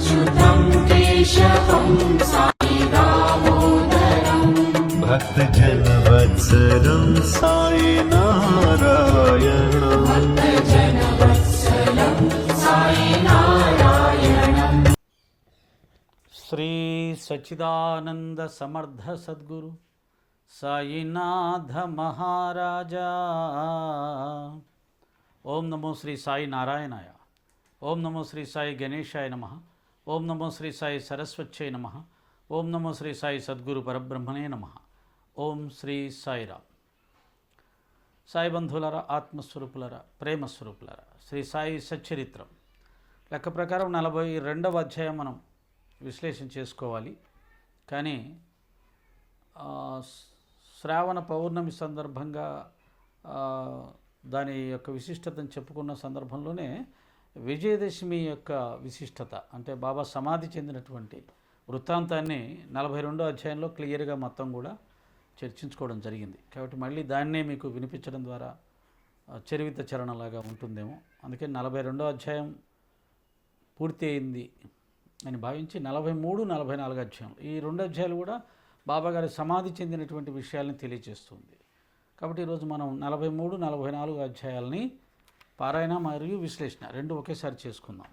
अच्युतं केशवं साई दामोदरं भक्तजनवत्सलं साई नारायणं भक्तजनवत्सलं साई नारायणं। श्री सच्चिदानंद समर्थ सद्गुरु साईनाथ महाराजा। ओम नमो श्री साई नारायणाय। ओम नमो श्री साई गणेशाय नमः। ओम नमो श्री साई सरस्वत्यै नमः। ओम नमो श्री साई सद्गुरु परब्रह्मणे नमः। ఓం శ్రీ సాయిరామ్। సాయి బంధువులరా, ఆత్మస్వరూపులరా, ప్రేమస్వరూపులరా, శ్రీ సాయి సచ్చరిత్రం లెక్క ప్రకారం 42వ అధ్యాయం మనం విశ్లేషణ చేసుకోవాలి. కానీ శ్రావణ పౌర్ణమి సందర్భంగా దాని యొక్క విశిష్టతను చెప్పుకున్న సందర్భంలోనే విజయదశమి యొక్క విశిష్టత అంటే బాబా సమాధి చెందినటువంటి వృత్తాంతాన్ని 42వ అధ్యాయంలో క్లియర్గా మొత్తం కూడా చర్చించుకోవడం జరిగింది. కాబట్టి మళ్ళీ దాన్నే మీకు వినిపించడం ద్వారా చరివిత చరణలాగా ఉంటుందేమో. అందుకే 42వ అధ్యాయం పూర్తి అయింది అని భావించి 43, 44 అధ్యాయం ఈ 2 అధ్యాయాలు కూడా బాబాగారి సమాధి చెందినటువంటి విషయాల్ని తెలియజేస్తుంది. కాబట్టి ఈరోజు మనం 43, 44 అధ్యాయాలని పారాయణ మరియు విశ్లేషణ రెండు ఒకేసారి చేసుకుందాం.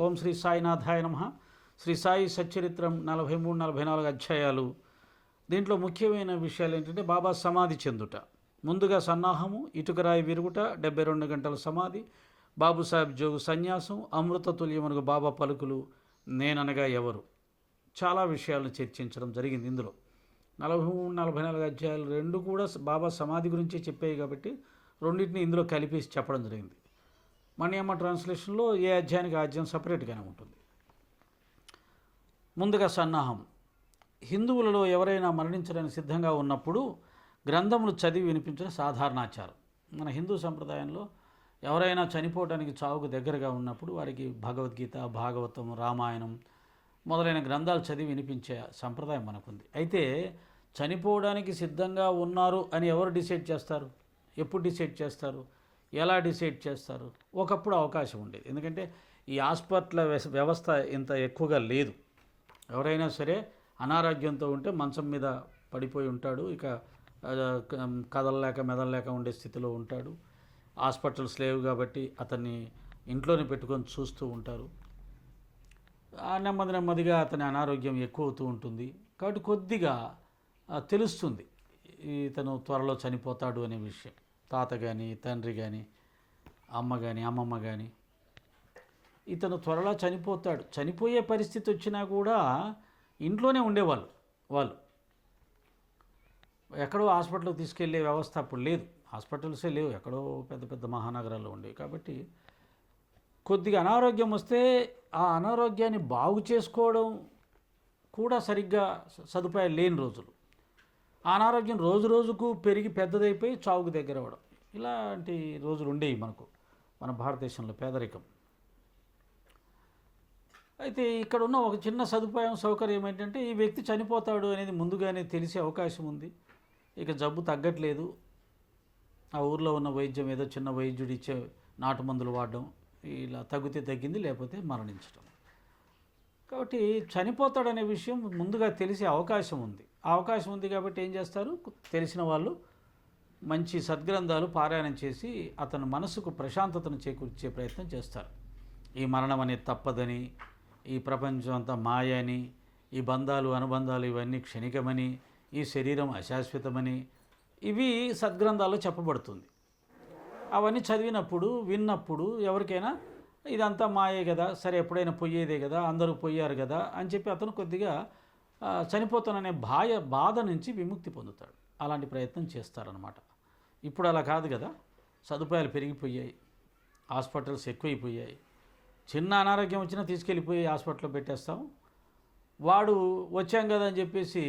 ఓం శ్రీ సాయినాథాయ నమః. శ్రీ సాయి సచ్చరిత్రం 43, 44 అధ్యాయాలు. దీంట్లో ముఖ్యమైన విషయాలు ఏంటంటే బాబా సమాధి చెందుట, ముందుగా సన్నాహము, ఇటుకరాయి విరుగుట, 72 గంటల సమాధి, బాబుసాహెబ్ జోగు సన్యాసం, అమృత తుల్యమునకు బాబా పలుకులు, నేననగా ఎవరు, చాలా విషయాలను చర్చించడం జరిగింది. ఇందులో 43, 44 అధ్యాయాలు రెండు కూడా బాబా సమాధి గురించే చెప్పాయి కాబట్టి రెండింటిని ఇందులో కలిపేసి చెప్పడం జరిగింది. మణియమ్మ ట్రాన్స్లేషన్లో ఏ అధ్యాయానికి ఆ అధ్యాయం సపరేట్గానే ఉంటుంది. ముందుగా సన్నాహం. హిందువులలో ఎవరైనా మరణించడానికి సిద్ధంగా ఉన్నప్పుడు గ్రంథములు చదివి వినిపించడం సాధారణాచారం. మన హిందూ సంప్రదాయంలో ఎవరైనా చనిపోవడానికి చావుకు దగ్గరగా ఉన్నప్పుడు వారికి భగవద్గీత, భాగవతం, రామాయణం మొదలైన గ్రంథాలు చదివి వినిపించే సంప్రదాయం మనకుంది. అయితే చనిపోవడానికి సిద్ధంగా ఉన్నారు అని ఎవరు డిసైడ్ చేస్తారు, ఎప్పుడు డిసైడ్ చేస్తారు, ఎలా డిసైడ్ చేస్తారు? ఒకప్పుడు అవకాశం ఉండేది, ఎందుకంటే ఈ హాస్పిటల్ వ్యవస్థ ఇంత ఎక్కువగా లేదు. ఎవరైనా సరే అనారోగ్యంతో ఉంటే మంచం మీద పడిపోయి ఉంటాడు, ఇక కదలలేక మెదలలేక ఉండే స్థితిలో ఉంటాడు. హాస్పిటల్స్ లేవు కాబట్టి అతన్ని ఇంట్లోనే పెట్టుకొని చూస్తూ ఉంటారు. నెమ్మదిగా అతని అనారోగ్యం ఎక్కువ అవుతూ ఉంటుంది. కాబట్టి కొద్దిగా తెలుస్తుంది ఇతను త్వరలో చనిపోతాడు అనే విషయం. తాత కానీ, తండ్రి కానీ, అమ్మ కానీ, అమ్మమ్మ కానీ ఇతను త్వరలో చనిపోతాడు, చనిపోయే పరిస్థితి వచ్చినా కూడా ఇంట్లోనే ఉండేవాళ్ళు. వాళ్ళు ఎక్కడో హాస్పిటల్కి తీసుకెళ్లే వ్యవస్థ అప్పుడు లేదు, హాస్పిటల్సే లేవు, ఎక్కడో పెద్ద పెద్ద మహానగరాల్లో ఉండేవి. కాబట్టి కొద్దిగా అనారోగ్యం వస్తే ఆ అనారోగ్యాన్ని బాగు చేసుకోవడం కూడా సరిగ్గా సదుపాయాలు లేని రోజులు. ఆ అనారోగ్యం రోజు రోజుకు పెరిగి పెద్దదైపోయి చావుకు దగ్గర అవ్వడం, ఇలాంటి రోజులు ఉండేవి మన భారతదేశంలో, పేదరికం. అయితే ఇక్కడ ఉన్న ఒక చిన్న సౌకర్యం ఏంటంటే ఈ వ్యక్తి చనిపోతాడు అనేది ముందుగానే తెలిసే అవకాశం ఉంది. ఇక జబ్బు తగ్గట్లేదు, ఆ ఊర్లో ఉన్న వైద్యం ఏదో చిన్న వైద్యుడు ఇచ్చే నాటు మందులు వాడడం, ఇలా తగ్గితే తగ్గింది, లేకపోతే మరణించడం. కాబట్టి చనిపోతాడనే విషయం ముందుగా తెలిసే అవకాశం ఉంది. ఆ అవకాశం ఉంది కాబట్టి ఏం చేస్తారు, తెలిసిన వాళ్ళు మంచి సద్గ్రంథాలు పారాయణం చేసి అతని మనసుకు ప్రశాంతతను చేకూర్చే ప్రయత్నం చేస్తారు. ఈ మరణం అనేది తప్పదని, ఈ ప్రపంచం అంతా మాయ అని, ఈ బంధాలు అనుబంధాలు ఇవన్నీ క్షణికమని, ఈ శరీరం అశాశ్వతమని, ఇవి సద్గ్రంథాల్లో చెప్పబడుతుంది. అవన్నీ చదివినప్పుడు, విన్నప్పుడు ఎవరికైనా ఇదంతా మాయే కదా, సరే ఎప్పుడైనా పోయేదే కదా, అందరూ పోయారు కదా అని చెప్పి అతను కొద్దిగా చనిపోతాననే బాధ నుంచి విముక్తి పొందుతాడు. అలాంటి ప్రయత్నం చేస్తారనమాట. ఇప్పుడు అలా కాదు కదా, సదుపాయాలు పెరిగిపోయాయి, హాస్పిటల్స్ ఎక్కువైపోయాయి. చిన్న అనారోగ్యం వచ్చినా తీసుకెళ్ళిపోయి హాస్పిటల్లో పెట్టేస్తాం. వాడు వచ్చాం కదా అని చెప్పేసి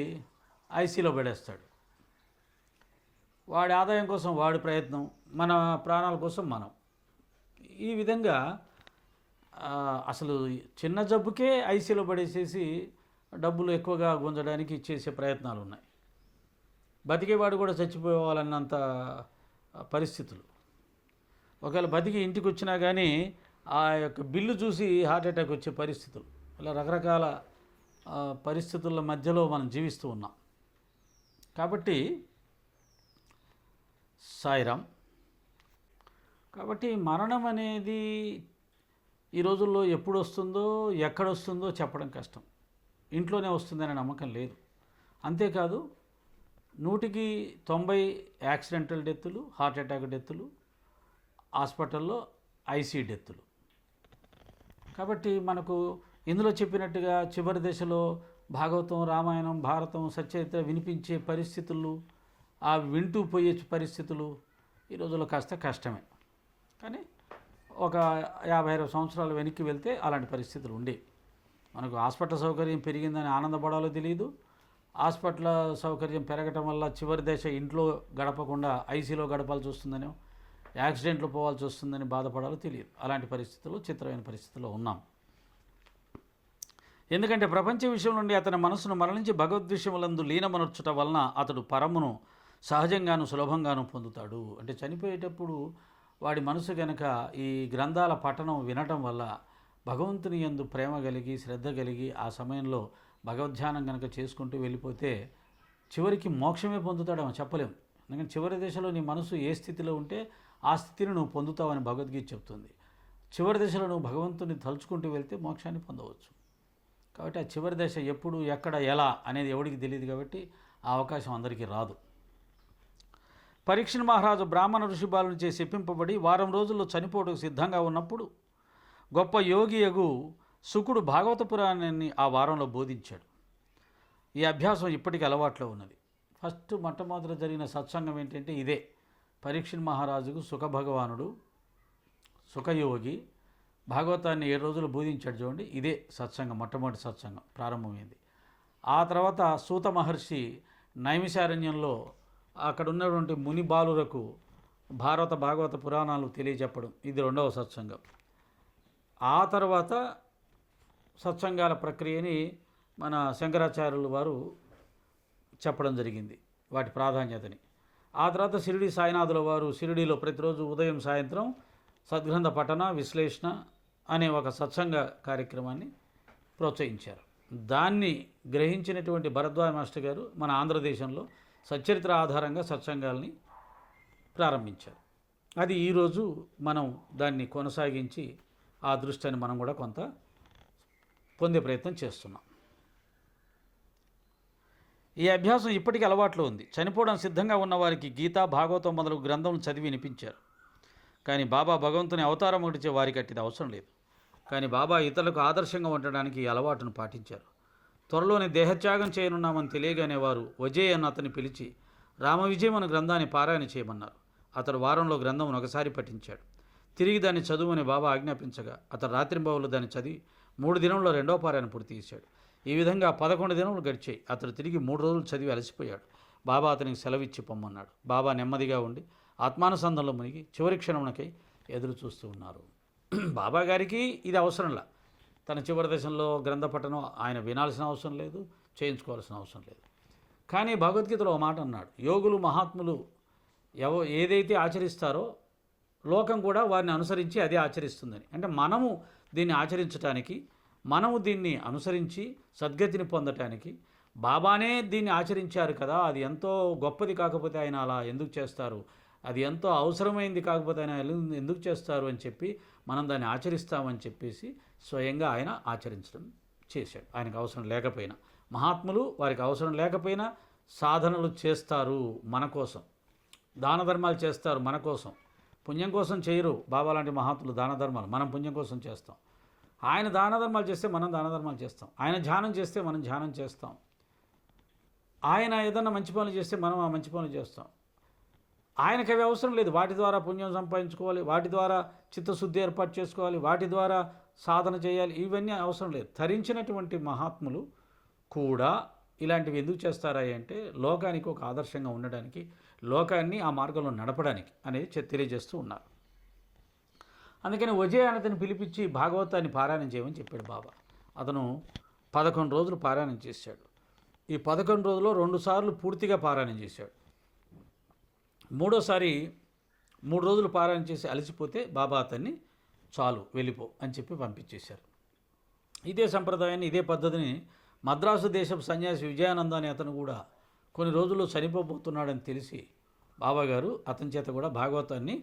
ఐసీలో పడేస్తాడు. వాడి ఆదాయం కోసం వాడి ప్రయత్నం, మన ప్రాణాల కోసం మనం. ఈ విధంగా అసలు చిన్న జబ్బుకే ఐసీలో పడేసేసి డబ్బులు ఎక్కువగా గుంజడానికి చేసే ప్రయత్నాలు ఉన్నాయి. బతికేవాడు కూడా చచ్చిపోవాలన్నంత పరిస్థితులు. ఒకవేళ బతికి ఇంటికి వచ్చినా కానీ ఆ యొక్క బిల్లు చూసి హార్ట్ అటాక్ వచ్చే పరిస్థితులు. ఇలా రకరకాల పరిస్థితుల మధ్యలో మనం జీవిస్తూ ఉన్నాం. కాబట్టి సాయిరామ్. కాబట్టి మరణం అనేది ఈ రోజుల్లో ఎప్పుడు వస్తుందో ఎక్కడ వస్తుందో చెప్పడం కష్టం. ఇంట్లోనే వస్తుందనే నమ్మకం లేదు. అంతేకాదు 100కి 90 యాక్సిడెంటల్ డెత్తులు, హార్ట్ అటాక్ డెత్తులు, హాస్పిటల్లో ఐసీ డెత్తులు. కాబట్టి మనకు ఇందులో చెప్పినట్టుగా చివరి దశలో భాగవతం, రామాయణం, భారతం, సచ్చరిత్ర వినిపించే పరిస్థితులు, ఆ వింటూ పోయే పరిస్థితులు ఈ రోజుల్లో కాస్త కష్టమే. కానీ ఒక 50-60 సంవత్సరాలు వెనక్కి వెళ్తే అలాంటి పరిస్థితులు ఉండేవి. మనకు హాస్పిటల్ సౌకర్యం పెరిగిందని ఆనందపడాలో తెలియదు. హాస్పిటల్ సౌకర్యం పెరగటం వల్ల చివరి దశ ఇంట్లో గడపకుండా ఐసీలో గడపాల్సి వస్తుందనో, యాక్సిడెంట్లో పోవాల్సి వస్తుందని బాధపడాలో తెలియదు. అలాంటి పరిస్థితుల్లో, చిత్రమైన పరిస్థితుల్లో ఉన్నాం. ఎందుకంటే ప్రపంచ విషయం నుండి అతని మనసును మరలించి భగవద్విషయములందు లీనమనర్చుట వలన అతడు పరమును సహజంగాను సులభంగాను పొందుతాడు. అంటే చనిపోయేటప్పుడు వాడి మనసు కనుక ఈ గ్రంథాల పఠనం వినటం వల్ల భగవంతుని యందు ప్రేమ కలిగి, శ్రద్ధ కలిగి, ఆ సమయంలో భగవద్ధ్యానం కనుక చేసుకుంటూ వెళ్ళిపోతే చివరికి మోక్షమే పొందుతాడేమో చెప్పలేము. ఎందుకంటే చివరి దశలో నీ మనసు ఏ స్థితిలో ఉంటే ఆ స్థితిని నువ్వు పొందుతావని భగవద్గీత చెప్తుంది. చివరి దశలో నువ్వు భగవంతుని తలుచుకుంటూ వెళ్తే మోక్షాన్ని పొందవచ్చు. కాబట్టి ఆ చివరి దశ ఎప్పుడు, ఎక్కడ, ఎలా అనేది ఎవడికి తెలియదు. కాబట్టి ఆ అవకాశం అందరికీ రాదు. పరీక్షణ్ మహారాజు బ్రాహ్మణ ఋషిబాలునిచే చెప్పింపబడి వారం రోజుల్లో చనిపోవడానికి సిద్ధంగా ఉన్నప్పుడు గొప్ప యోగియగు శుకుడు భాగవత పురాణాన్ని ఆ వారంలో బోధించాడు. ఈ అభ్యాసం ఇప్పటికీ అలవాట్లో ఉన్నది. మొట్టమొదట జరిగిన సత్సంగం ఏంటంటే ఇదే. పరీక్షణ్ మహారాజుకు సుఖభగవానుడు, సుఖయోగి భాగవతాన్ని 7 రోజులు బోధించాడు. చూడండి, ఇదే సత్సంగం, మొట్టమొదటి సత్సంగం ప్రారంభమైంది. ఆ తర్వాత సూత మహర్షి నైమిషారణ్యంలో అక్కడ ఉన్నటువంటి ముని బాలురకు భాగవత పురాణాలు తెలియజెప్పడం, ఇది 2వ సత్సంగం. ఆ తర్వాత సత్సంగాల ప్రక్రియని మన శంకరాచార్యులు వారు చెప్పడం జరిగింది, వాటి ప్రాధాన్యతని. ఆ తర్వాత షిరిడి సాయినాథుల వారు షిరిడిలో ప్రతిరోజు ఉదయం సాయంత్రం సద్గ్రంథ పఠన, విశ్లేషణ అనే ఒక సత్సంగ కార్యక్రమాన్ని ప్రోత్సహించారు. దాన్ని గ్రహించినటువంటి భరద్వాజ మాస్టర్ గారు మన ఆంధ్రదేశంలో సచ్చరిత్ర ఆధారంగా సత్సంగాల్ని ప్రారంభించారు. అది ఈరోజు మనం దాన్ని కొనసాగించి ఆ దృష్టిని మనం కూడా కొంత పొందే ప్రయత్నం చేస్తున్నాం. ఈ అభ్యాసం ఇప్పటికీ అలవాట్లో ఉంది. చనిపోవడం సిద్ధంగా ఉన్న వారికి గీత, భాగవతం మొదలగు గ్రంథములు చదివి వినిపించారు. కానీ బాబా భగవంతుని అవతారం ఒకటిచే వారికి అట్టిది అవసరం లేదు. కానీ బాబా ఇతరులకు ఆదర్శంగా ఉండడానికి ఈ అలవాటును పాటించారు. త్వరలోనే దేహత్యాగం చేయనున్నామని తెలియగానే వారు వజయ్ అన్న అతన్ని పిలిచి రామవిజయం అనే గ్రంథాన్ని పారాయణ చేయమన్నారు. అతడు వారంలో గ్రంథమును ఒకసారి పఠించాడు. తిరిగి దాన్ని చదువుమని బాబా ఆజ్ఞాపించగా అతడు రాత్రింబవళ్ళు దాన్ని చదివి 3 దినంలో 2వ పారాయణ పూర్తి చేశాడు. ఈ విధంగా 11 దినములు గడిచాయి. అతడు తిరిగి 3 రోజులు చదివి అలసిపోయాడు. బాబా అతనికి సెలవిచ్చి పొమ్మన్నాడు. బాబా నెమ్మదిగా ఉండి ఆత్మానుసంధానంలో మునిగి చివరి క్షణమునకై ఎదురు చూస్తూ ఉన్నారు. బాబా గారికి ఇది అవసరంలా. తన చివరి దశలో గ్రంథ పఠనం ఆయన వినాల్సిన అవసరం లేదు, చేయించుకోవాల్సిన అవసరం లేదు. కానీ భగవద్గీతలో ఒక మాట అన్నాడు, యోగులు, మహాత్ములు ఏదైతే ఆచరిస్తారో లోకం కూడా వారిని అనుసరించి అదే ఆచరిస్తుందని. అంటే మనము దీన్ని ఆచరించటానికి, మనము దీన్ని అనుసరించి సద్గతిని పొందటానికి బాబానే దీన్ని ఆచరించారు కదా, అది ఎంతో గొప్పది కాకపోతే ఆయన అలా ఎందుకు చేస్తారు, అది ఎంతో అవసరమైంది కాకపోతే ఆయన ఎందుకు చేస్తారు అని చెప్పి మనం దాన్ని ఆచరిస్తామని చెప్పేసి స్వయంగా ఆయన ఆచరించడం చేశాడు. ఆయనకు అవసరం లేకపోయినా, మహాత్ములు వారికి అవసరం లేకపోయినా సాధనలు చేస్తారు మన కోసం, దాన ధర్మాలు చేస్తారు మన కోసం. పుణ్యం కోసం చేయరు బాబా లాంటి మహాత్ములు దాన ధర్మాలు, మనం పుణ్యం కోసం చేస్తాం. ఆయన దాన ధర్మాలు చేస్తే మనం దాన ధర్మాలు చేస్తాం. ఆయన ధ్యానం చేస్తే మనం ధ్యానం చేస్తాం. ఆయన ఏదన్నా మంచి పనులు చేస్తే మనం ఆ మంచి పనులు చేస్తాం. ఆయనకి అవి అవసరం లేదు. వాటి ద్వారా పుణ్యం సంపాదించుకోవాలి, వాటి ద్వారా చిత్తశుద్ధి ఏర్పాటు చేసుకోవాలి, వాటి ద్వారా సాధన చేయాలి, ఇవన్నీ అవసరం లేదు. ధరించినటువంటి మహాత్ములు కూడా ఇలాంటివి ఎందుకు చేస్తారా అంటే లోకానికి ఒక ఆదర్శంగా ఉండడానికి, లోకాన్ని ఆ మార్గంలో నడపడానికి అనేది తెలియజేస్తూ ఉన్నారు. అందుకని వజయ్ అతను పిలిపించి భాగవతాన్ని పారాయణం చేయమని చెప్పాడు బాబా. అతను 11 రోజులు పారాయణం చేశాడు. ఈ 11 రోజుల్లో 2 సార్లు పూర్తిగా పారాయణం చేశాడు. 3వసారి 3 రోజులు పారాయణ చేసి అలసిపోతే బాబా అతన్ని చాలు వెళ్ళిపో అని చెప్పి పంపించేశారు. ఇదే సంప్రదాయాన్ని ఇదే పద్ధతిని మద్రాసు దేశపు సన్యాసి విజయానంద అనే అతను కూడా కొన్ని రోజుల్లో చనిపోబోతున్నాడని తెలిసి బాబాగారు అతని చేత కూడా భాగవతాన్ని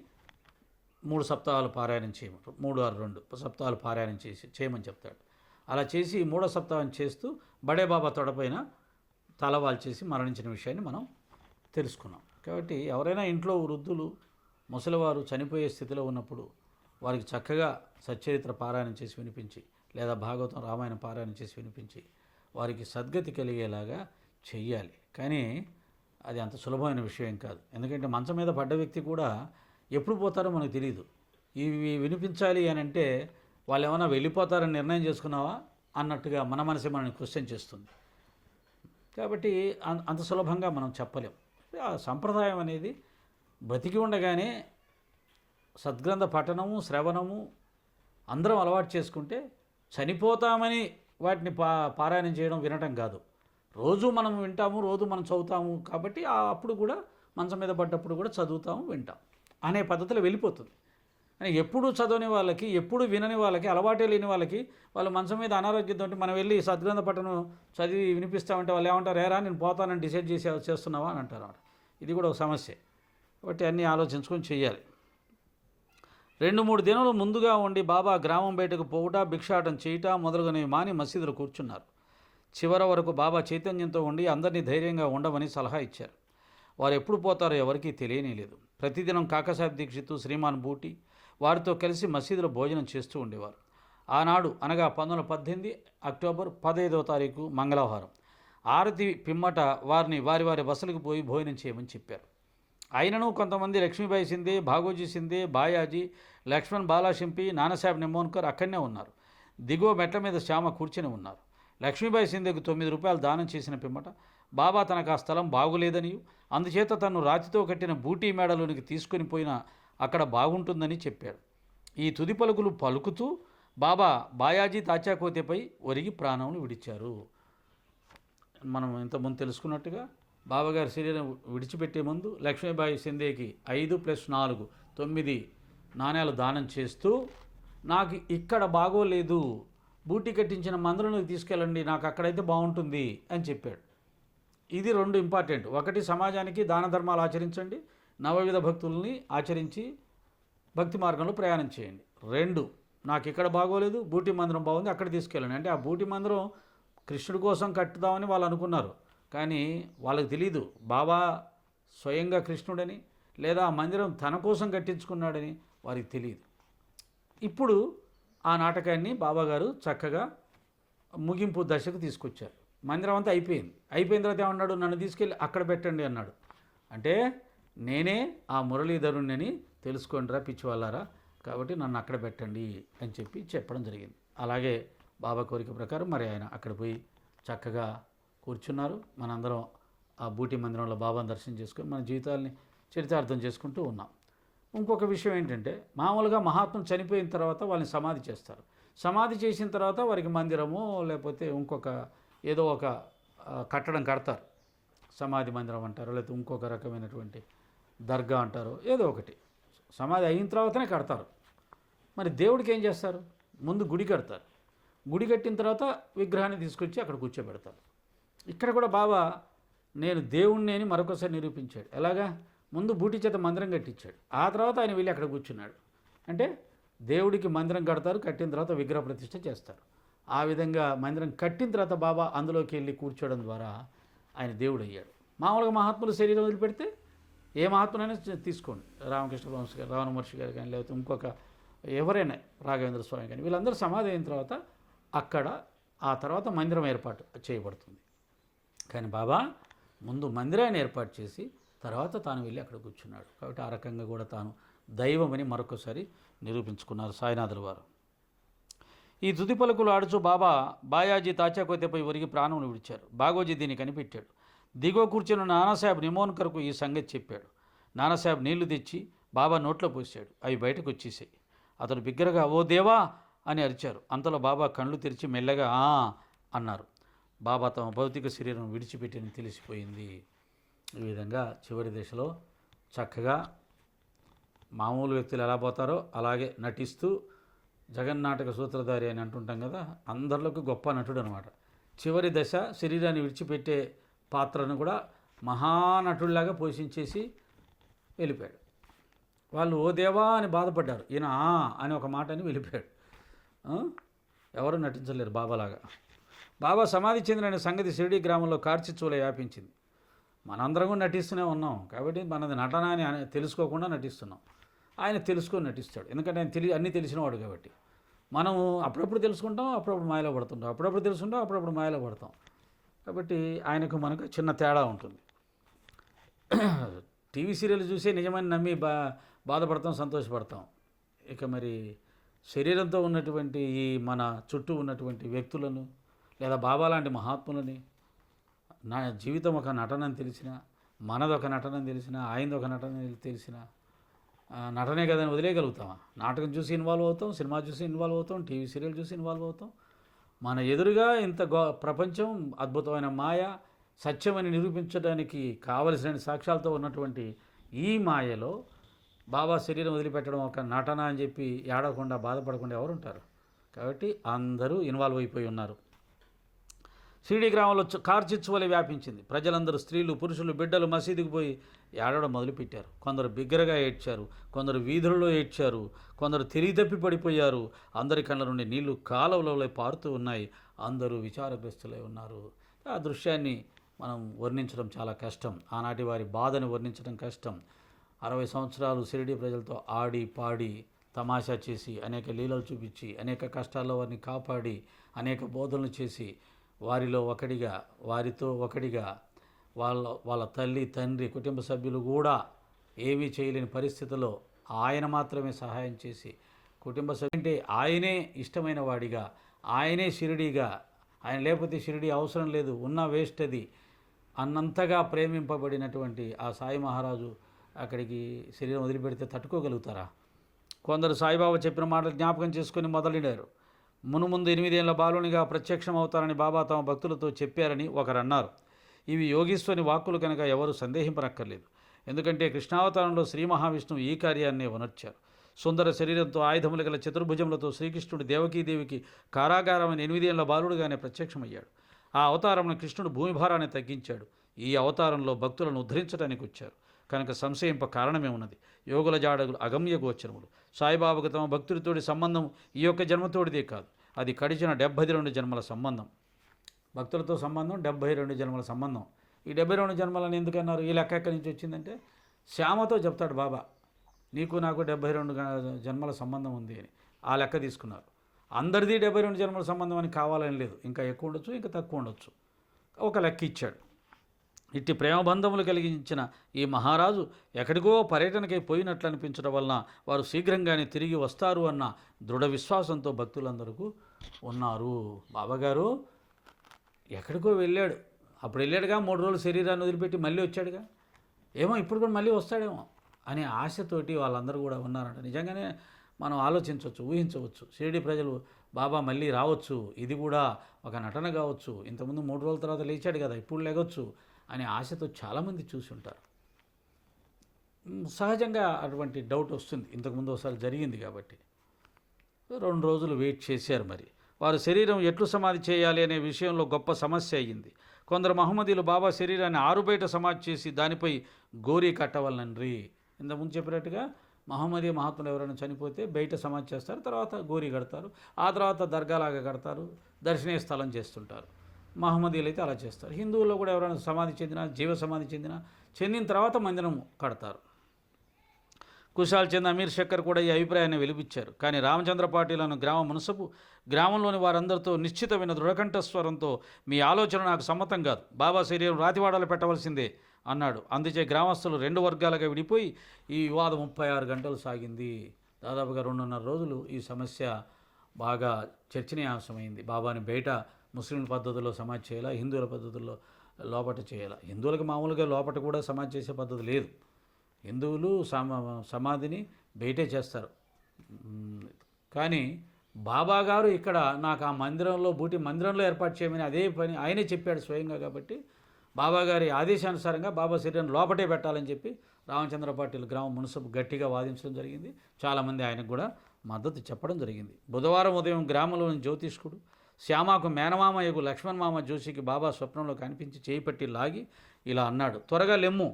3 సప్తాహాలు పారాయణం చేయమంటారు. 3, 6, 2 సప్తాహాలు పారాయణం చేయమని చెప్తాడు. అలా చేసి 3వ సప్తాహం చేస్తూ బడే బాబా తొడపైన తలవాలు చేసి మరణించిన విషయాన్ని మనం తెలుసుకున్నాం. కాబట్టి ఎవరైనా ఇంట్లో వృద్ధులు ముసలివారు చనిపోయే స్థితిలో ఉన్నప్పుడు వారికి చక్కగా సచ్చరిత్ర పారాయణం చేసి వినిపించి లేదా భాగవతం రామాయణం పారాయణం చేసి వినిపించి వారికి సద్గతి కలిగేలాగా చెయ్యాలి. కానీ అది అంత సులభమైన విషయం కాదు. ఎందుకంటే మంచం మీద పడ్డ వ్యక్తి కూడా ఎప్పుడు పోతారో మనకు తెలియదు. ఇవి వినిపించాలి అని అంటే వాళ్ళు ఏమైనా వెళ్ళిపోతారని నిర్ణయం చేసుకున్నావా అన్నట్టుగా మన మనసే మనల్ని క్వశ్చన్ చేస్తుంది. కాబట్టి అంత సులభంగా మనం చెప్పలేం. ఆ సంప్రదాయం అనేది బ్రతికి ఉండగానే సద్గ్రంథ పఠనము శ్రవణము అందరం అలవాటు చేసుకుంటే చనిపోతామని వాటిని పారాయణం చేయడం వినటం కాదు. రోజు మనం వింటాము, రోజు మనం చదువుతాము. కాబట్టి అప్పుడు కూడా మంచం మీద పడ్డప్పుడు కూడా చదువుతాము, వింటాం అనే పద్ధతిలో వెళ్ళిపోతుంది. అని ఎప్పుడు చదవని వాళ్ళకి, ఎప్పుడు వినని వాళ్ళకి, అలవాటే లేని వాళ్ళకి, వాళ్ళు మంచం మీద అనారోగ్యంతో మనం వెళ్ళి సద్గ్రంథ పఠనం చదివి వినిపిస్తామంటే వాళ్ళు ఏమంటారు, ఏరా నేను పోతానని డిసైడ్ చేస్తున్నావా అని అంటారు. ఇది కూడా ఒక సమస్య. కాబట్టి అన్నీ ఆలోచించుకొని చేయాలి. 2-3 దినాలు ముందుగా ఉండి బాబా గ్రామం బయటకు పోవుట, భిక్షాటం చేయుట మొదలుగునవి మాని మసీదులో కూర్చున్నారు. చివరి వరకు బాబా చైతన్యంతో ఉండి అందరినీ ధైర్యంగా ఉండమని సలహా ఇచ్చారు. వారు ఎప్పుడు పోతారో ఎవరికీ తెలియనేలేదు. ప్రతిదినం కాకాసాహెబ్ దీక్షిత్, శ్రీమాన్ బూటి వారితో కలిసి మసీదులో భోజనం చేస్తూ ఉండేవారు. ఆనాడు అనగా 1918 అక్టోబర్ 15వ తారీఖు మంగళవారం ఆరతి పిమ్మట వారిని వారి వారి బసలకు పోయి భోజనం చేయమని చెప్పారు. అయినను కొంతమంది లక్ష్మీబాయి సిందే, భాగోజీ సిందే, బాయాజీ, లక్ష్మణ్ బాలాషింపి, నానాసాహెబ్ నిమోన్కర్ అక్కడనే ఉన్నారు. దిగువ మెట్ల మీద శ్యామ కూర్చొని ఉన్నారు. లక్ష్మీబాయి సిందేకు 9 రూపాయలు దానం చేసిన పిమ్మట బాబా తనకు ఆ స్థలం బాగులేదని, అందుచేత తను రాతితో కట్టిన బూటీ మేడలోనికి తీసుకొని పోయినా అక్కడ బాగుంటుందని చెప్పాడు. ఈ తుది పలుకులు పలుకుతూ బాబా బాయాజీ తాచాకోతెపై ఒరిగి ప్రాణములు విడిచారు. మనం ఇంతకుముందు తెలుసుకున్నట్టుగా బాబాగారి శరీరం విడిచిపెట్టే ముందు లక్ష్మీబాయి సిందేకి 5 + 4 9 నాణేలు దానం చేస్తూ, నాకు ఇక్కడ బాగోలేదు, బూటీ కట్టించిన మందిరంలోకి తీసుకెళ్ళండి, నాకు అక్కడైతే బాగుంటుంది అని చెప్పాడు. ఇది 2 ఇంపార్టెంట్. 1 సమాజానికి దాన ధర్మాలు ఆచరించండి, నవవిధ భక్తుల్ని ఆచరించి భక్తి మార్గంలో ప్రయాణం చేయండి. 2 నాకు ఇక్కడ బాగోలేదు, బూటీ మందిరం బాగుంది, అక్కడ తీసుకెళ్ళండి. అంటే ఆ బూటీ మందిరం కృష్ణుడి కోసం కట్టుదామని వాళ్ళు అనుకున్నారు. కానీ వాళ్ళకి తెలీదు బాబా స్వయంగా కృష్ణుడని లేదా ఆ మందిరం తన కోసం కట్టించుకున్నాడని వారికి తెలియదు. ఇప్పుడు ఆ నాటకాన్ని బాబాగారు చక్కగా ముగింపు దశకు తీసుకొచ్చారు. మందిరం అంతా అయిపోయిన తర్వాత ఏమన్నాడు, నన్ను తీసుకెళ్ళి అక్కడ పెట్టండి అన్నాడు. అంటే నేనే ఆ మురళీధరుణ్ణి తెలుసుకోండిరా పిచ్చివాళ్ళారా, కాబట్టి నన్ను అక్కడ పెట్టండి అని చెప్పడం జరిగింది. అలాగే బాబా కోరిక ప్రకారం మరి ఆయన అక్కడ పోయి చక్కగా కూర్చున్నారు. మనందరం ఆ బూటీ మందిరంలో బాబాను దర్శనం చేసుకొని మన జీవితాలని చరితార్థం చేసుకుంటూ ఉన్నాం. ఇంకొక విషయం ఏంటంటే, మామూలుగా మహాత్ములు చనిపోయిన తర్వాత వాళ్ళని సమాధి చేస్తారు. సమాధి చేసిన తర్వాత వారికి మందిరమో లేకపోతే ఇంకొక ఏదో ఒక కట్టడం కడతారు. సమాధి మందిరం అంటారు, లేకపోతే ఇంకొక రకమైనటువంటి దర్గా అంటారు, ఏదో ఒకటి. సమాధి అయిన తర్వాతనే కడతారు. మరి దేవుడికి ఏం చేస్తారు, ముందు గుడి కడతారు. గుడి కట్టిన తర్వాత విగ్రహాన్ని తీసుకొచ్చి అక్కడ కూర్చోబెడతారు. ఇక్కడ కూడా బాబా నేను దేవుణ్ణి అని మరొకసారి నిరూపించాడు. ఎలాగా, ముందు బూటీ చేత మందిరం కట్టించాడు, ఆ తర్వాత ఆయన వెళ్ళి అక్కడ కూర్చున్నాడు. అంటే దేవుడికి మందిరం కడతారు, కట్టిన తర్వాత విగ్రహ ప్రతిష్ఠ చేస్తారు. ఆ విధంగా మందిరం కట్టిన తర్వాత బాబా అందులోకి వెళ్ళి కూర్చోవడం ద్వారా ఆయన దేవుడు అయ్యాడు. మామూలుగా మహాత్ములు శరీరం వదిలిపెడితే ఏ మహాత్మునైనా తీసుకోండి, రామకృష్ణ పరమహంస గారు, రావణ మహర్షి గారు కానీ, లేకపోతే ఇంకొక ఎవరైనా రాఘవేంద్ర స్వామి కానీ, వీళ్ళందరూ సమాధి అయిన తర్వాత అక్కడ ఆ తర్వాత మందిరం ఏర్పాటు చేయబడుతుంది. కానీ బాబా ముందు మందిరాన్ని ఏర్పాటు చేసి తర్వాత తాను వెళ్ళి అక్కడ కూర్చున్నాడు. కాబట్టి ఆ రకంగా కూడా తాను దైవమని మరొకసారి నిరూపించుకున్నారు సాయినాథుల వారు. ఈ తుది పలుకులు ఆడుచు బాబా బాయాజీ తాచాకోతెపై ఒరిగి ప్రాణములు విడిచారు. బాగోజీ దీన్ని కనిపెట్టాడు. దిగువ కూర్చున్న నానాసాహెబ్ నిమోన్కర్కు ఈ సంగతి చెప్పాడు. నానాసాహెబ్ నీళ్లు తెచ్చి బాబా నోట్లో పోసాడు. అవి బయటకు వచ్చేసాయి. అతను బిగ్గరగా ఓ దేవా అని అరిచారు. అంతలో బాబా కళ్ళు తెరిచి మెల్లగా అన్నారు. బాబా తమ భౌతిక శరీరం విడిచిపెట్టిని తెలిసిపోయింది. ఈ విధంగా చివరి దశలో చక్కగా మామూలు వ్యక్తులు ఎలా పోతారో అలాగే నటిస్తూ జగన్నాటక సూత్రధారి అని అంటుంటాం కదా, అందరిలోకి గొప్ప నటుడు అనమాట. చివరి దశ శరీరాన్ని విడిచిపెట్టే పాత్రను కూడా మహానటుడిలాగా పోషించేసి వెళ్ళిపోయాడు. వాళ్ళు ఓ దేవా అని బాధపడ్డారు, ఈయన అని ఒక మాట అని వెళ్ళిపోయాడు. ఎవరు నటించలేరు బాబాలాగా. బాబా సమాధి చెందిన సంగతి షిరిడి గ్రామంలో కార్చిచ్చువలే వ్యాపించింది. మనందరం కూడా నటిస్తూనే ఉన్నాం కాబట్టి మనది నటన అని తెలుసుకోకుండా నటిస్తున్నాం. ఆయన తెలుసుకొని నటిస్తాడు, ఎందుకంటే ఆయన అన్నీ తెలిసినవాడు కాబట్టి. మనము అప్పుడప్పుడు తెలుసుకుంటాం, అప్పుడప్పుడు మాయలో పడుతుంటాం, అప్పుడప్పుడు తెలుసుకుంటాం, అప్పుడప్పుడు మాయలో పడతాం. కాబట్టి ఆయనకు మనకు చిన్న తేడా ఉంటుంది. టీవీ సీరియల్ చూసే నిజమని నమ్మి బాధపడతాం, సంతోషపడతాం. ఇక మరి శరీరంతో ఉన్నటువంటి ఈ మన చుట్టూ ఉన్నటువంటి వ్యక్తులను లేదా బాబా లాంటి మహాత్ములని, నా జీవితం ఒక నటనని తెలిసిన, మనదొక నటనని తెలిసిన, ఆయనదొక నటనని తెలిసిన, నటనే కదని వదిలేయగలుగుతామా? నాటకం చూసి ఇన్వాల్వ్ అవుతాం, సినిమా చూసి ఇన్వాల్వ్ అవుతాం, టీవీ సీరియల్ చూసి ఇన్వాల్వ్ అవుతాం. మన ఎదురుగా ఇంత ప్రపంచం అద్భుతమైన మాయ సత్యమని నిరూపించడానికి కావలసిన సాక్ష్యాలతో ఉన్నటువంటి ఈ మాయలో బాబా శరీరం వదిలిపెట్టడం ఒక నటన అని చెప్పి ఏడవకుండా బాధపడకుండా ఎవరు ఉంటారు? కాబట్టి అందరూ ఇన్వాల్వ్ అయిపోయి ఉన్నారు. షిరిడి గ్రామంలో కార్చిచ్చువలే వ్యాపించింది. ప్రజలందరూ, స్త్రీలు, పురుషులు, బిడ్డలు మసీదుకు పోయి ఏడవడం మొదలుపెట్టారు. కొందరు బిగ్గరగా ఏడ్చారు, కొందరు వీధులలో ఏడ్చారు, కొందరు తప్పి పడిపోయారు. అందరి కళ్ళ నుండి నీళ్లు కాలువలలో పారుతూ ఉన్నాయి. అందరూ విచారగ్రస్తులై ఉన్నారు. ఆ దృశ్యాన్ని మనం వర్ణించడం చాలా కష్టం. ఆనాటి వారి బాధను వర్ణించడం కష్టం. 60 సంవత్సరాలు షిరిడి ప్రజలతో ఆడి పాడి తమాషా చేసి, అనేక లీలలు చూపించి, అనేక కష్టాల్లో వారిని కాపాడి, అనేక బోధనలు చేసి, వారిలో ఒకడిగా, వారితో ఒకడిగా, వాళ్ళ తల్లి, తండ్రి, కుటుంబ సభ్యులు కూడా ఏమీ చేయలేని పరిస్థితుల్లో ఆయన మాత్రమే సహాయం చేసి, కుటుంబ సభ్యులు అంటే ఆయనే ఇష్టమైన వాడిగా, ఆయనే షిరిడీగా, ఆయన లేకపోతే షిరిడీ అవసరం లేదు, ఉన్న వేస్ట్ అది అన్నంతగా ప్రేమింపబడినటువంటి ఆ సాయి మహారాజు అక్కడికి శరీరం వదిలిపెడితే తట్టుకోగలుగుతారా? కొందరు సాయిబాబా చెప్పిన మాటలు జ్ఞాపకం చేసుకొని మొదలెడారు. మునుముందు 8 ఏళ్ల బాలునిగా ప్రత్యక్షం అవుతారని బాబా తమ భక్తులతో చెప్పారని ఒకరు అన్నారు. ఇవి యోగీశ్వరుని వాక్కులు కనుక ఎవరు సందేహింపనక్కర్లేదు. ఎందుకంటే కృష్ణావతారంలో శ్రీ మహావిష్ణువు ఈ కార్యాన్నే ఉనర్చారు. సుందర శరీరంతో ఆయుధములు గల చతుర్భుజములతో శ్రీకృష్ణుడు దేవకీదేవికి కారాగారమైన 8 ఏళ్ల బాలుడుగానే ప్రత్యక్షమయ్యాడు. ఆ అవతారంలో కృష్ణుడు భూమి భారాన్ని తగ్గించాడు. ఈ అవతారంలో భక్తులను ఉద్ధరించడానికి వచ్చారు కనుక సంశయింప కారణమే ఉన్నది. యోగుల జాడగులు అగమ్య గోచరములు. సాయిబాబాకు తమ భక్తుడితోటి సంబంధం ఈ యొక్క జన్మతోడిదే కాదు, అది గడిచిన 72 జన్మల సంబంధం. భక్తులతో సంబంధం 72 జన్మల సంబంధం. ఈ 72 జన్మలని ఎందుకన్నారు? ఈ లెక్క ఎక్కడి నుంచి వచ్చిందంటే శ్యామతో చెప్తాడు బాబా, నీకు నాకు 72 జన్మల సంబంధం ఉంది అని. ఆ లెక్క తీసుకున్నారు. అందరిది 72 జన్మల సంబంధం అని కావాలని లేదు, ఇంకా ఎక్కువ ఉండొచ్చు, ఇంకా తక్కువ ఉండొచ్చు. ఒక లెక్క ఇచ్చాడు. ఇట్టి ప్రేమబంధములు కలిగించిన ఈ మహారాజు ఎక్కడికో పర్యటనకై పోయినట్లు అనిపించడం వలన వారు శీఘ్రంగానే తిరిగి వస్తారు అన్న దృఢ విశ్వాసంతో భక్తులందరూ ఉన్నారు. బాబాగారు ఎక్కడికో వెళ్ళాడు, అప్పుడు వెళ్ళాడుగా, 3 రోజులు శరీరాన్ని వదిలిపెట్టి మళ్ళీ వచ్చాడుగా, ఏమో ఇప్పుడు కూడా మళ్ళీ వస్తాడేమో అనే ఆశతోటి వాళ్ళందరూ కూడా ఉన్నారంట. నిజంగానే మనం ఆలోచించవచ్చు, ఊహించవచ్చు. షిరిడి ప్రజలు బాబా మళ్ళీ రావచ్చు, ఇది కూడా ఒక నటన కావచ్చు, ఇంతకుముందు 3 రోజుల తర్వాత లేచాడు కదా, ఇప్పుడు లేగొచ్చు అనే ఆశతో చాలామంది చూసి ఉంటారు. సహజంగా అటువంటి డౌట్ వస్తుంది, ఇంతకుముందు ఒకసారి జరిగింది కాబట్టి. 2 రోజులు వెయిట్ చేశారు. మరి వారు శరీరం ఎట్లు సమాధి చేయాలి అనే విషయంలో గొప్ప సమస్య అయ్యింది. కొందరు మహమ్మదీలు బాబా శరీరాన్ని ఆరుబయట సమాధి చేసి దానిపై గోరీ కట్టవలనండ్రి. ఇంతకుముందు చెప్పినట్టుగా మహమ్మదీ మహాత్ములు ఎవరైనా చనిపోతే బయట సమాధి చేస్తారు, తర్వాత గోరీ కడతారు, ఆ తర్వాత దర్గాలాగా కడతారు, దర్శనీయ స్థలం చేస్తుంటారు. మహమ్మదీలు అయితే అలా చేస్తారు. హిందువుల్లో కూడా ఎవరైనా సమాధి చెందినా, జీవ సమాధి చెందిన తర్వాత మందిరం కడతారు. కుశాల్ చంద్, అమీర్ శక్కర్ కూడా ఈ అభిప్రాయాన్ని వెలిపించారు. కానీ రామచంద్ర పాటిలను గ్రామ మునసపు గ్రామంలోని వారందరితో నిశ్చితమైన దృఢకంఠస్వరంతో, మీ ఆలోచన నాకు సమ్మతం కాదు, బాబా శరీరం రాతివాడలు పెట్టవలసిందే అన్నాడు. అందుచే గ్రామస్తులు 2 వర్గాలుగా విడిపోయి ఈ వివాదం 36 గంటలు సాగింది. దాదాపుగా 2.5 రోజులు ఈ సమస్య బాగా చర్చనీయాంశమైంది. బాబాని బయట ముస్లింల పద్ధతుల్లో సమాధి చేయాలా, హిందువుల పద్ధతుల్లో లోపట చేయాలా? హిందువులకు మామూలుగా లోపట కూడా సమాధి చేసే పద్ధతి లేదు. హిందువులు సమాధిని బయటే చేస్తారు. కానీ బాబా గారు ఇక్కడ నాకు ఆ మందిరంలో ఏర్పాటు చేయమని అదే పని ఆయనే చెప్పాడు స్వయంగా. కాబట్టి బాబా గారి ఆదేశానుసారంగా బాబా శరీరం లోపటే పెట్టాలని చెప్పి రామచంద్ర పాటిల్ గ్రామ మున్సిపల్ గట్టిగా వాదించడం జరిగింది. చాలామంది ఆయనకు కూడా మద్దతు చెప్పడం జరిగింది. బుధవారం ఉదయం గ్రామంలోని జ్యోతిష్కుడు శ్యామకు మేనమామయ్యకు లక్ష్మణ్ మామ జోషికి బాబా స్వప్నంలో కనిపించి చేయి పట్టి లాగి ఇలా అన్నాడు, త్వరగా లెమ్ము,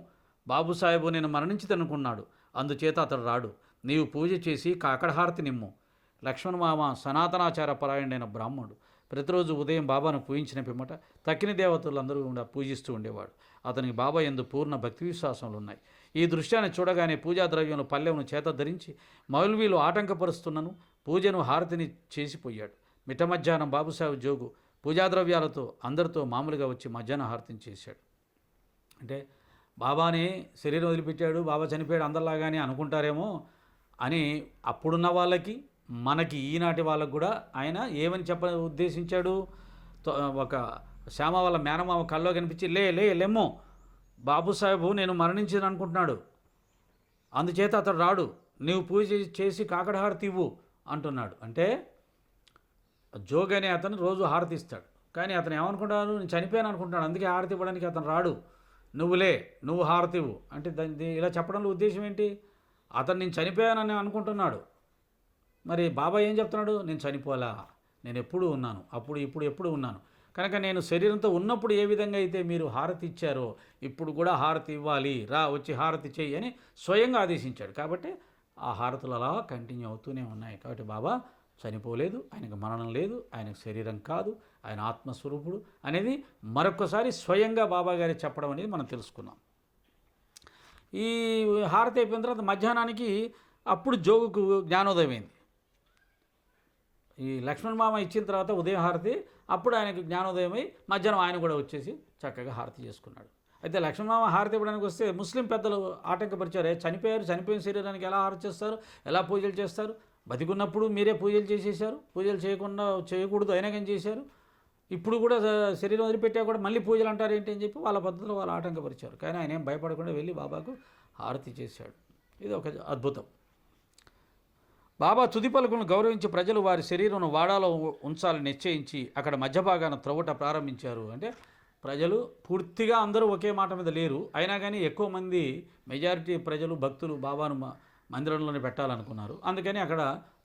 బాబుసాహెబు నేను మరణించితనుకున్నాడు, అందుచేత అతడు రాడు, నీవు పూజ చేసి కాకడహారతి నిమ్ము. లక్ష్మణ్ మామ సనాతనాచార పరాయణుడైన బ్రాహ్మణుడు. ప్రతిరోజు ఉదయం బాబాను పూజించిన పిమ్మట తక్కిన దేవతలందరూ కూడా పూజిస్తూ ఉండేవాడు. అతనికి బాబా యందు పూర్ణ భక్తి విశ్వాసములు ఉన్నాయి. ఈ దృశ్యాన్ని చూడగానే పూజా ద్రవ్యంలో పల్లెమును చేత ధరించి మౌల్వీలు ఆటంకపరుస్తున్నను పూజను హారతిని చేసిపోయాడు. మిట్ట మధ్యాహ్నం బాబుసాహెబ్ జోగు పూజాద్రవ్యాలతో అందరితో మామూలుగా వచ్చి మధ్యాహ్న హారతిని చేశాడు. అంటే బాబాని శరీరం వదిలిపెట్టాడు, బాబా చనిపోయాడు అందరిలాగానే అనుకుంటారేమో అని అప్పుడున్న వాళ్ళకి, మనకి ఈనాటి వాళ్ళకు కూడా ఆయన ఏమని ఉద్దేశించాడు. ఒక శ్యామ వాళ్ళ మేనమామ కల్లో కనిపించి లెమ్మో, బాబుసాహెబు నేను మరణించిన అనుకుంటున్నాడు, అందుచేత అతడు రాడు, నీవు పూజ చేసి కాకడహారతి ఇవ్వు అంటున్నాడు. అంటే జోగ్ అనే అతను రోజు హారతి ఇస్తాడు, కానీ అతను ఏమనుకుంటాడు, నేను చనిపోయాను అనుకుంటున్నాడు, అందుకే హారతి ఇవ్వడానికి అతను రాడు, నువ్వు హారతి ఇవ్వు అంటే దాన్ని ఇలా చెప్పడంలో ఉద్దేశం ఏంటి? అతను నేను చనిపోయానని అనుకుంటున్నాడు. మరి బాబా ఏం చెప్తున్నాడు, నేను చనిపోలా, నేను ఎప్పుడూ ఉన్నాను, ఇప్పుడు ఎప్పుడు ఉన్నాను, కనుక నేను శరీరంతో ఉన్నప్పుడు ఏ విధంగా అయితే మీరు హారతి ఇచ్చారో ఇప్పుడు కూడా హారతి ఇవ్వాలి, వచ్చి హారతి చెయ్యి అని స్వయంగా ఆదేశించాడు. కాబట్టి ఆ హారతులు అలా కంటిన్యూ అవుతూనే ఉన్నాయి. కాబట్టి బాబా చనిపోలేదు, ఆయనకు మరణం లేదు, ఆయనకు శరీరం కాదు, ఆయన ఆత్మస్వరూపుడు అనేది మరొకసారి స్వయంగా బాబా గారి చెప్పడం అనేది మనం తెలుసుకున్నాం. ఈ హారతి అయిపోయిన తర్వాత మధ్యాహ్నానికి అప్పుడు జోగుకు జ్ఞానోదయం అయింది. ఈ లక్ష్మణ్ మామ ఇచ్చిన తర్వాత ఉదయం హారతి, అప్పుడు ఆయనకు జ్ఞానోదయం అయి మధ్యాహ్నం ఆయన కూడా వచ్చేసి చక్కగా హారతి చేసుకున్నాడు. అయితే లక్ష్మణ్ మామ హారతి ఇవ్వడానికి వస్తే ముస్లిం పెద్దలు ఆటంకపరిచారు. చనిపోయిన శరీరానికి ఎలా హారతి చేస్తారు, ఎలా పూజలు చేస్తారు, బతికున్నప్పుడు మీరే పూజలు చేసేసారు, పూజలు చేయకూడదు అయినా కానీ చేశారు, ఇప్పుడు కూడా శరీరం వదిలిపెట్టా కూడా మళ్ళీ పూజలు అంటారు ఏంటి అని చెప్పి వాళ్ళ పద్ధతిలో వాళ్ళు ఆటంకపరిచారు. కానీ ఆయన ఏం భయపడకుండా వెళ్ళి బాబాకు హారతి చేశాడు. ఇది ఒక అద్భుతం. బాబా తుది పలుకులను గౌరవించి ప్రజలు వారి శరీరం వాడాలో ఉంచాలని నిశ్చయించి అక్కడ మధ్య భాగాన త్రవ్వట ప్రారంభించారు. అంటే ప్రజలు పూర్తిగా అందరూ ఒకే మాట మీద లేరు, అయినా కానీ ఎక్కువ మంది మెజారిటీ ప్రజలు భక్తులు బాబాను మందిరంలోనే పెట్టాలనుకున్నారు. అందుకని అక్కడ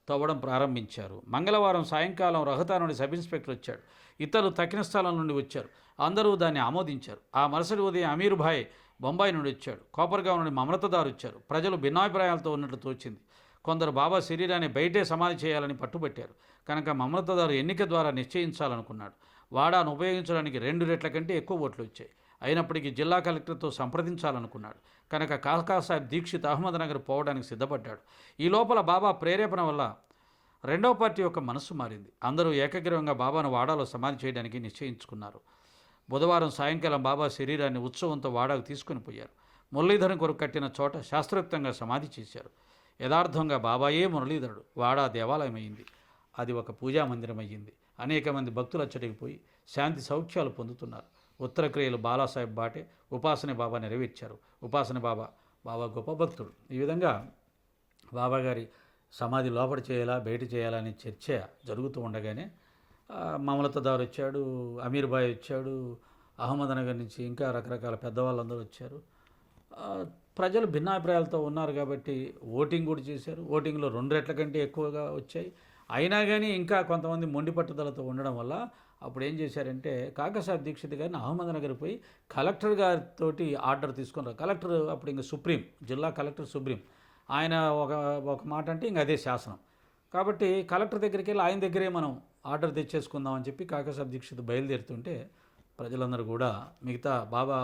తవ్వడం ప్రారంభించారు. మంగళవారం సాయంకాలం రహతా నుండి సబ్ ఇన్స్పెక్టర్ వచ్చాడు. ఇతరులు తక్కిన స్థలం నుండి వచ్చారు. అందరూ దాన్ని ఆమోదించారు. ఆ మరుసటి ఉదయం అమీర్ భాయ్ బొంబాయి నుండి వచ్చాడు. కోపర్గావ్ నుండి మమలతదారు వచ్చారు. ప్రజలు భిన్నాభిప్రాయాలతో ఉన్నట్లు తోచింది. కొందరు బాబా శరీరాన్ని బయటే సమాధి చేయాలని పట్టుబట్టారు. కనుక మమలతదారు ఎన్నిక ద్వారా నిశ్చయించాలనుకున్నాడు. వాడాను ఉపయోగించడానికి 2 రెట్ల కంటే ఎక్కువ ఓట్లు వచ్చాయి. అయినప్పటికీ జిల్లా కలెక్టర్తో సంప్రదించాలనుకున్నాడు. కనుక కాకాసాహెబ్ దీక్షిత్ అహ్మద్నగర్ పోవడానికి సిద్ధపడ్డాడు. ఈ లోపల బాబా ప్రేరేపణ వల్ల రెండవ పార్టీ యొక్క మనస్సు మారింది. అందరూ ఏకగ్రీవంగా బాబాను వాడాలో సమాధి చేయడానికి నిశ్చయించుకున్నారు. బుధవారం సాయంకాలం బాబా శరీరాన్ని ఉత్సవంతో వాడాకు తీసుకుని పోయారు. మురళీధరం కొరకు కట్టిన చోట శాస్త్రోక్తంగా సమాధి చేశారు. యథార్థంగా బాబాయే మురళీధరుడు. వాడా దేవాలయం అయింది. అది ఒక పూజా మందిరం అయ్యింది. అనేక మంది భక్తులు అచ్చటికి పోయి శాంతి సౌఖ్యాలు పొందుతున్నారు. ఉత్తర క్రియలు బాలాసాహెబ్ బాటే ఉపాసన బాబా నెరవేర్చారు. ఉపాసన బాబా గొప్ప భక్తుడు. ఈ విధంగా బాబా గారి సమాధి లోపల చేయాలా బయట చేయాలా అనే చర్చ జరుగుతూ ఉండగానే మమలతదారు వచ్చాడు, అమీర్ భాయ్ వచ్చాడు, అహ్మద్నగర్ నుంచి ఇంకా రకరకాల పెద్దవాళ్ళందరూ వచ్చారు. ప్రజలు భిన్నాభిప్రాయాలతో ఉన్నారు కాబట్టి ఓటింగ్ కూడా చేశారు. ఓటింగ్లో 2 రెట్ల కంటే ఎక్కువగా వచ్చాయి. అయినా కానీ ఇంకా కొంతమంది మొండి పట్టుదలతో ఉండడం వల్ల అప్పుడు ఏం చేశారంటే కాకాసాహెబ్ దీక్షిత్ గారిని అహ్మద్నగర్ పోయి కలెక్టర్ గారితో ఆర్డర్ తీసుకున్నారు. కలెక్టర్ అప్పుడు ఇంకా సుప్రీం, జిల్లా కలెక్టర్ సుప్రీం, ఆయన ఒక మాట అంటే ఇంక అదే శాసనం. కాబట్టి కలెక్టర్ దగ్గరికి వెళ్ళి ఆయన దగ్గరే మనం ఆర్డర్ తెచ్చేసుకుందామని చెప్పి కాకాసాహెబ్ దీక్షిత్ బయలుదేరుతుంటే ప్రజలందరూ కూడా మిగతా బాబా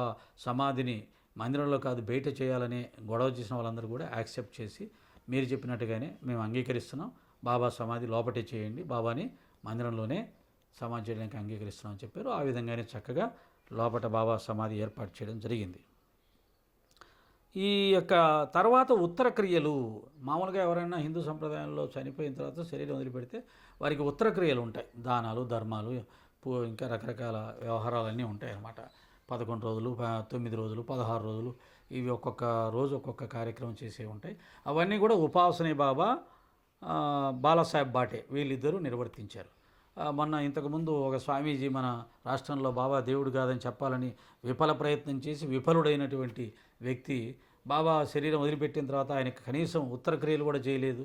సమాధిని మందిరంలో కాదు బయట చేయాలని గొడవ చేసిన వాళ్ళందరూ కూడా యాక్సెప్ట్ చేసి మీరు చెప్పినట్టుగానే మేము అంగీకరిస్తున్నాం, బాబా సమాధి లోపటే చేయండి, బాబాని మందిరంలోనే సమాధి చేయడానికి అంగీకరిస్తున్నామని చెప్పారు. ఆ విధంగానే చక్కగా లోపట బాబా సమాధి ఏర్పాటు చేయడం జరిగింది. ఈ యొక్క తర్వాత ఉత్తర క్రియలు, మామూలుగా ఎవరైనా హిందూ సంప్రదాయంలో చనిపోయిన తర్వాత శరీరం వదిలిపెడితే వారికి ఉత్తర క్రియలు ఉంటాయి. దానాలు, ధర్మాలు, ఇంకా రకరకాల వ్యవహారాలన్నీ ఉంటాయి అన్నమాట. 11 రోజులు, 9 రోజులు, 16 రోజులు, ఇవి ఒక్కొక్క రోజు ఒక్కొక్క కార్యక్రమం చేసే ఉంటాయి. అవన్నీ కూడా ఉపాసనే బాబా, బాలాసాహెబ్ బాటే వీళ్ళిద్దరూ నిర్వర్తించారు. మొన్న ఇంతకుముందు ఒక స్వామీజీ మన రాష్ట్రంలో బాబా దేవుడు కాదని చెప్పాలని విఫల ప్రయత్నం చేసి విఫలుడైనటువంటి వ్యక్తి బాబా శరీరం వదిలిపెట్టిన తర్వాత ఆయనకు కనీసం ఉత్తర క్రియలు కూడా చేయలేదు.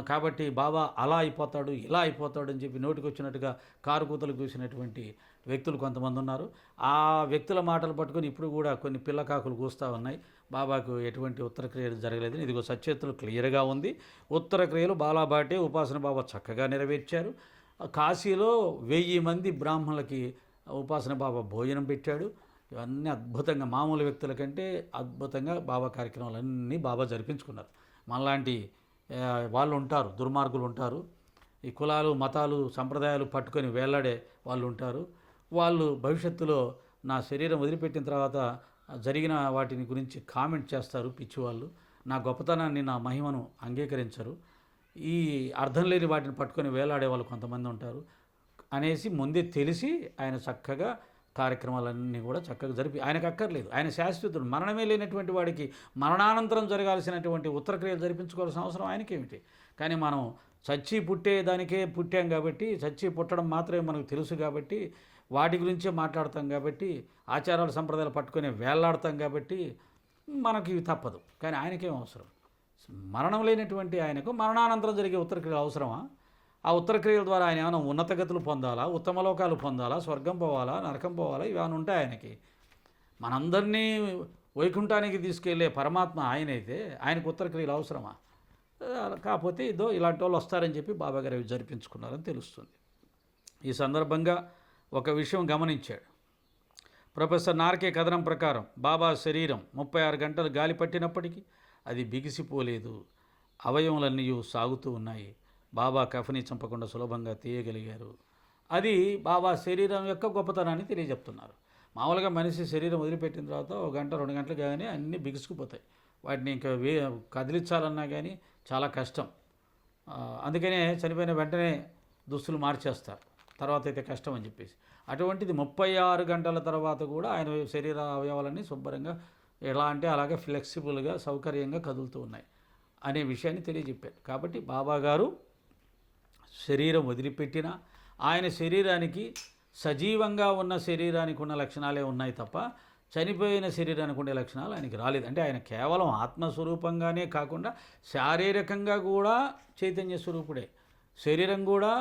కాబట్టి బాబా అలా అయిపోతాడు ఇలా అయిపోతాడు అని చెప్పి నోటికి వచ్చినట్టుగా కారు కూతలు కూసినటువంటి వ్యక్తులు కొంతమంది ఉన్నారు. ఆ వ్యక్తుల మాటలు పట్టుకొని ఇప్పుడు కూడా కొన్ని పిల్లకాకులు కూస్తూ ఉన్నాయి. బాబాకు ఎటువంటి ఉత్తర క్రియలు జరగలేదు. ఇదిగో సచేతులు క్లియర్గా ఉంది. ఉత్తర క్రియలు బాలాబాటే ఉపాసన బాబా చక్కగా నెరవేర్చారు. కాశీలో 1000 మంది బ్రాహ్మణులకి ఉపాసన బాబా భోజనం పెట్టాడు. ఇవన్నీ అద్భుతంగా మామూలు వ్యక్తుల కంటే అద్భుతంగా బాబా కార్యక్రమాలన్నీ బాబా జరిపించుకున్నారు. మనలాంటి వాళ్ళు ఉంటారు, దుర్మార్గులు ఉంటారు, ఈ కులాలు మతాలు సంప్రదాయాలు పట్టుకొని వేలాడే వాళ్ళు ఉంటారు. వాళ్ళు భవిష్యత్తులో నా శరీరం వదిలిపెట్టిన తర్వాత జరిగిన వాటిని గురించి కామెంట్ చేస్తారు. పిచ్చివాళ్ళు నా గొప్పతనాన్ని నా మహిమను అంగీకరించరు. ఈ అర్థం లేని వాటిని పట్టుకొని వేలాడే వాళ్ళు కొంతమంది ఉంటారు అనేసి ముందే తెలిసి ఆయన చక్కగా కార్యక్రమాలన్నీ కూడా చక్కగా జరిపి, ఆయనకు అక్కర్లేదు, ఆయన శాశ్వతుడు. మరణమే లేనటువంటి వాడికి మరణానంతరం జరగాల్సినటువంటి ఉత్తరక్రియలు జరిపించుకోవాల్సిన అవసరం ఆయనకేమిటి? కానీ మనం చచ్చి పుట్టేదానికే పుట్టాం కాబట్టి, చచ్చి పుట్టడం మాత్రమే మనకు తెలుసు కాబట్టి, వాటి గురించే మాట్లాడతాం కాబట్టి, ఆచారాలు సంప్రదాయాలు పట్టుకొని వేలాడతాం కాబట్టి మనకి ఇవి తప్పదు. కానీ ఆయనకేం అవసరం? మరణం లేనటువంటి ఆయనకు మరణానంతరం జరిగే ఉత్తరక్రియలు అవసరమా? ఆ ఉత్తరక్రియల ద్వారా ఆయన ఏమైనా ఉన్నతగతులు పొందాలా, ఉత్తమ లోకాలు పొందాలా, స్వర్గం పోవాలా, నరకం పోవాలా, ఇవన్నీ ఉంటాయి ఆయనకి. మనందరినీ వైకుంఠానికి తీసుకెళ్లే పరమాత్మ ఆయనైతే ఆయనకు ఉత్తరక్రియలు అవసరమా? కాకపోతే ఇదో ఇలాంటి వాళ్ళు వస్తారని చెప్పి బాబా గారు జరిపించుకున్నారని తెలుస్తుంది. ఈ సందర్భంగా ఒక విషయం గమనించాడు. ప్రొఫెసర్ నార్కే కథనం ప్రకారం బాబా శరీరం 36 గంటలు గాలి పట్టినప్పటికీ అది బిగిసిపోలేదు. అవయవములన్నీ సాగుతూ ఉన్నాయి. బాబా కఫని చంపకుండా సులభంగా తీయగలిగారు. అది బాబా శరీరం యొక్క గొప్పతనాన్ని తెలియజెప్తున్నారు. మామూలుగా మనిషి శరీరం వదిలిపెట్టిన తర్వాత 1 గంట 2 గంటలు కానీ అన్నీ బిగుసుకుపోతాయి. వాటిని ఇంకా కదిలించాలన్నా కానీ చాలా కష్టం. అందుకనే చనిపోయిన వెంటనే దుస్తులు మార్చేస్తారు, తర్వాత అయితే కష్టం అని చెప్పేసి. అటువంటిది 36 గంటల తర్వాత కూడా ఆయన శరీర అవయవాలన్నీ శుభ్రంగా ఎలా అంటే అలాగే ఫ్లెక్సిబుల్గా సౌకర్యంగా కదులుతూ ఉన్నాయి అనే విషయాన్ని తెలియజెప్పారు. కాబట్టి బాబా గారు శరీరం వదిలిపెట్టిన ఆయన శరీరానికి సజీవంగా ఉన్న శరీరానికి ఉన్న లక్షణాలే ఉన్నాయి తప్ప చనిపోయిన శరీరానికి ఉండే లక్షణాలు ఆయనకి రాలేదు. అంటే ఆయన కేవలం ఆత్మస్వరూపంగానే కాకుండా శారీరకంగా కూడా చైతన్య స్వరూపుడే. శరీరం కూడా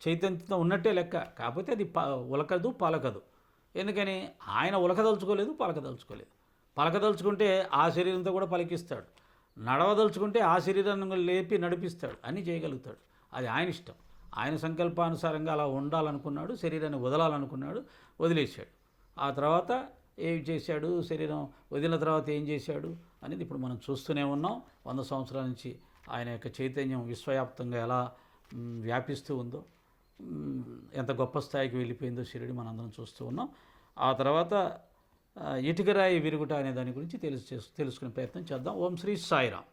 చైతన్యంతో ఉన్నట్టే లెక్క. కాకపోతే అది ఉలకదు పలకదు. ఎందుకని? ఆయన ఉలకదలుచుకోలేదు, పలకదలుచుకోలేదు. పలకదలుచుకుంటే ఆ శరీరంతో కూడా పలికిస్తాడు, నడవదలుచుకుంటే ఆ శరీరాన్ని లేపి నడిపిస్తాడు, అన్నీ చేయగలుగుతాడు. అది ఆయన ఇష్టం. ఆయన సంకల్పానుసారంగా అలా ఉండాలనుకున్నాడు, శరీరాన్ని వదలాలనుకున్నాడు, వదిలేశాడు. ఆ తర్వాత ఏం చేశాడు, శరీరం వదిలిన తర్వాత ఏం చేశాడు అనేది ఇప్పుడు మనం చూస్తూనే ఉన్నాం. 100 సంవత్సరాల నుంచి ఆయన యొక్క చైతన్యం విశ్వవ్యాప్తంగా ఎలా వ్యాపిస్తూ ఉందో, ఎంత గొప్ప స్థాయికి వెళ్ళిపోయిందో షిరిడి మనందరం చూస్తూ ఉన్నాం. ఆ తర్వాత ఇటుకరాయి విరుగుట అనే దాని గురించి తెలుసుకునే ప్రయత్నం చేద్దాం. ఓం శ్రీ సాయిరామ్.